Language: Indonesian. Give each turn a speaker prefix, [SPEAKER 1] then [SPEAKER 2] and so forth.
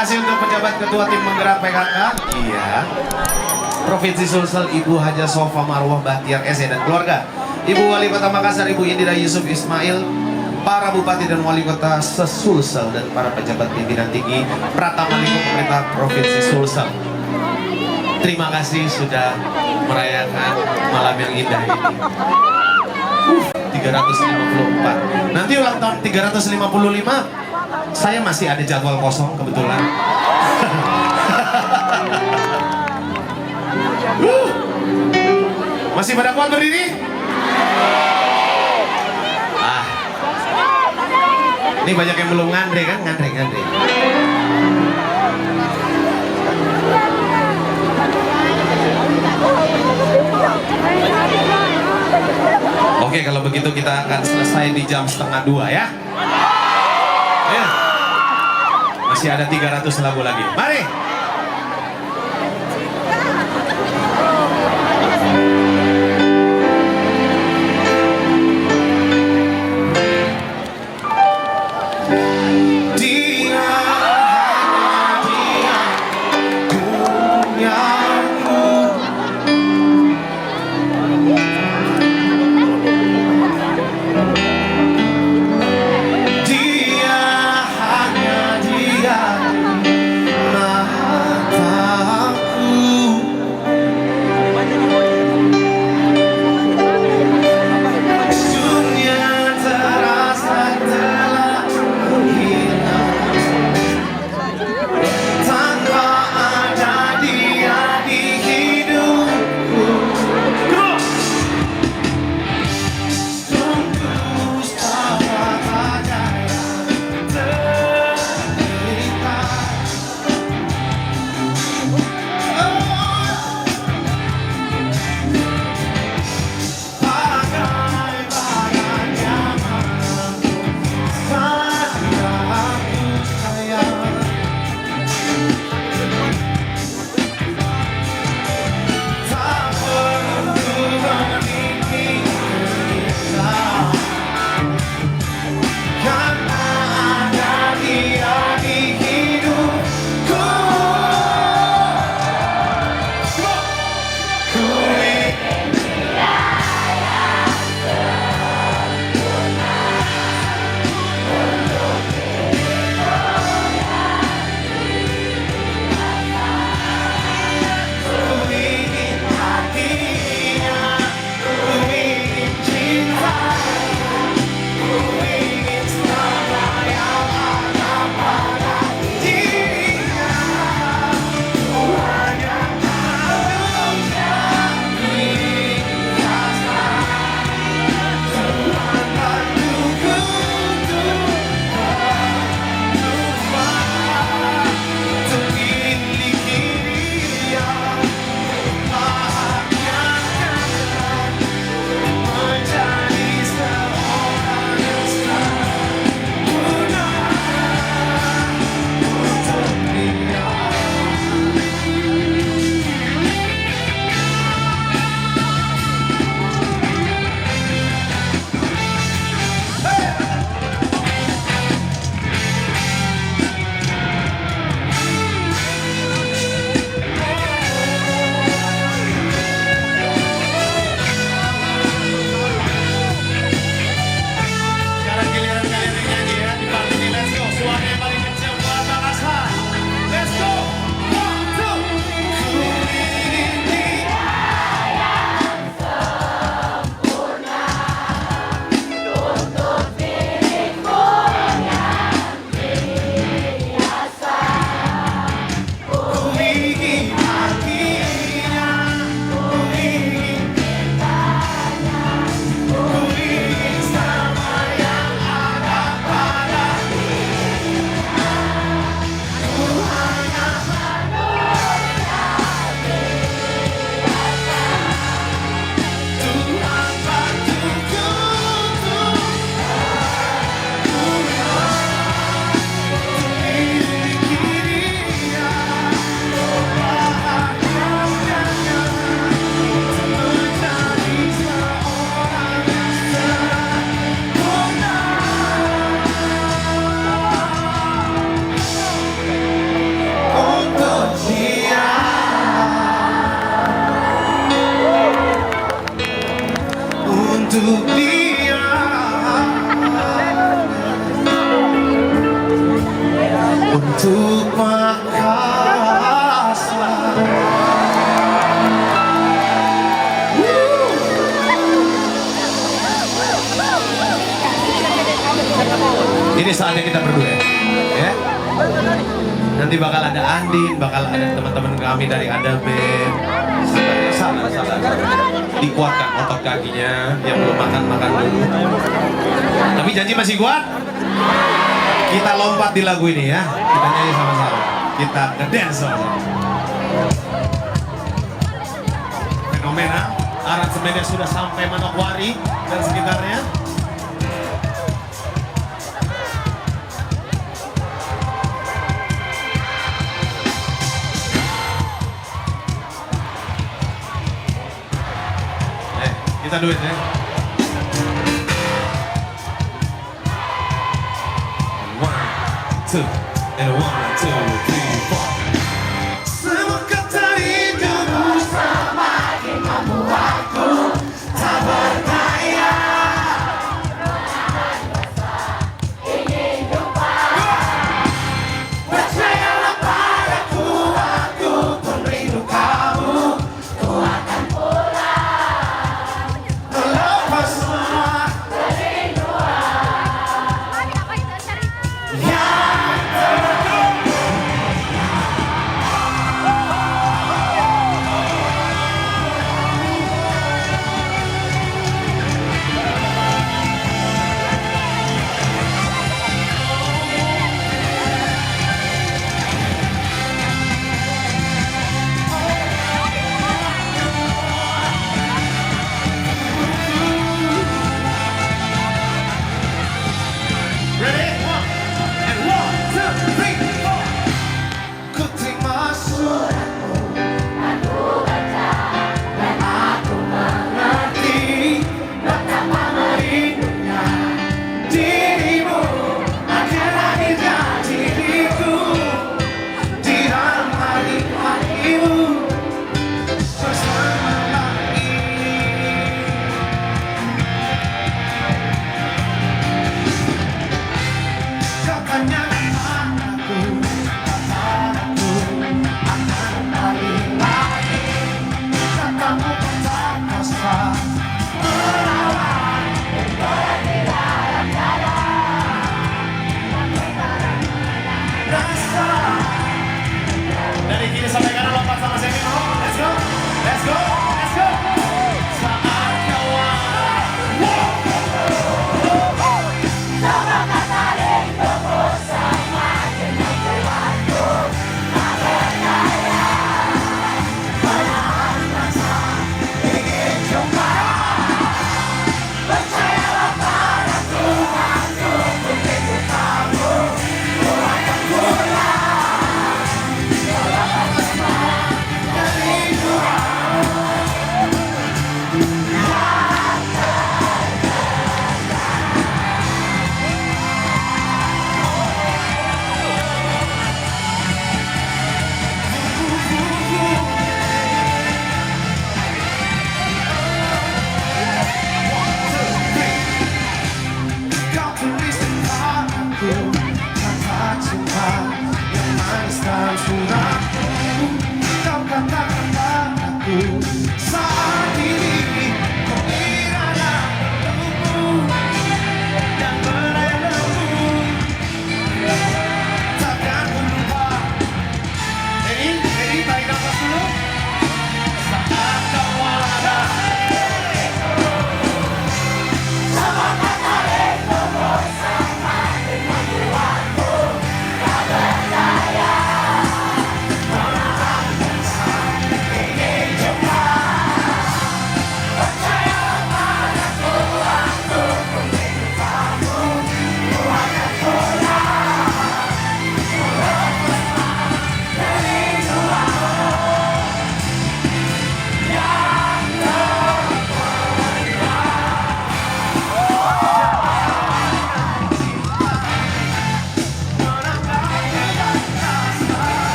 [SPEAKER 1] kasih untuk pejabat ketua tim penggerak PKK. Iya. Provinsi Sulsel Ibu Haja Sofa Marwah Bahtiar SE dan keluarga. Ibu Wali Kota Makassar Ibu Indira Yusuf Ismail, para bupati dan wali kota se-Sulsel dan para pejabat pimpinan tinggi Pratama Lingkup Pemerintah Provinsi Sulsel. Terima kasih sudah merayakan malam yang indah ini. 354. Nanti ulang tahun 355, saya masih ada jadwal kosong kebetulan. Masih pada kuat berdiri? Ah, ini banyak yang belum ngantri kan? Ngantri. Oke, kalau begitu kita akan selesai di jam 1:30 ya. Ya. Masih ada 300 lagu lagi. Mari. Untuk Makassar. Ini saatnya kita berdua ya. Nanti bakal ada Andin, bakal ada teman-teman kami dari Ada Band. Sabar. Dikuatkan otot kakinya, yang belum makan dulu. Tapi janji masih kuat. Kita lompat di lagu ini ya. Kita nyanyi sama-sama. Kita ngedance sama-sama. Fenomena aransemennya sudah sampai Manokwari dan sekitarnya. Kita duet ya. One, two, and 1, 2, 3, 4. Semua kata hidupmu semakin membuatku tak berdaya. Ingin lupa. Percayalah padaku, aku pun rindu kamu. Ku akan